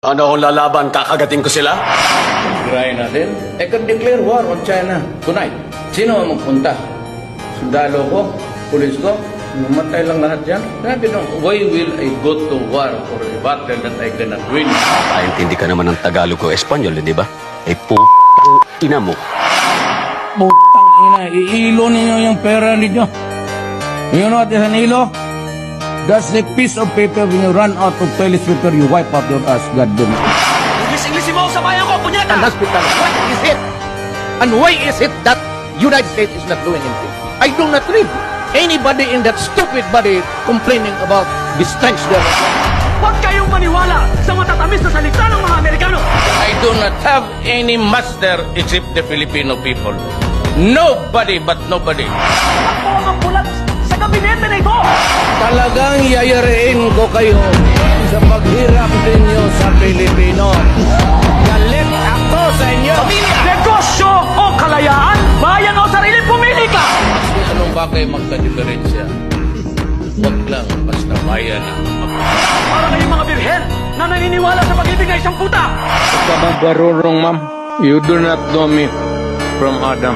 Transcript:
Ano kung lalaban, kakagating ko sila? Try natin. I can declare war on China tonight. Sino ang magpunta? Sundalo ko? Pulis ko? Mamatay lang lahat yan? Sabi nung, why will I go to war for a battle that I cannot win? Kaintindi ka naman ng Tagalog o Espanyol, di ba? Ina mo. Putang ina, iilo ninyo yung pera ninyo. You know what is an ilo? That's a piece of paper when you run out of toilet paper, you wipe out your ass, goddamn. English mo sa bayan ko, punyata! An hospital. What is it? And why is it that United States is not doing anything? I do not read anybody in that stupid body complaining about the strength there. Huwag kayong maniwala sa matatamis na salita ng mga Amerikano! I do not have any master except the Filipino people. Nobody but nobody. Ako ang ambulat sa gabinete na ito! Talagang yayarin ko kayo sa paghirap ninyo sa Pilipino. Galit ako sa inyo. Negosyo o kalayaan? Bayan o sarili, pumili ka! Anong ba kayo magka-diferensya? Huwag lang, basta bayan ang Para kayong mga birhen na naniniwala sa pag-ibig na isang puta! Huwag ka marunong, ma'am. You do not know me from Adam.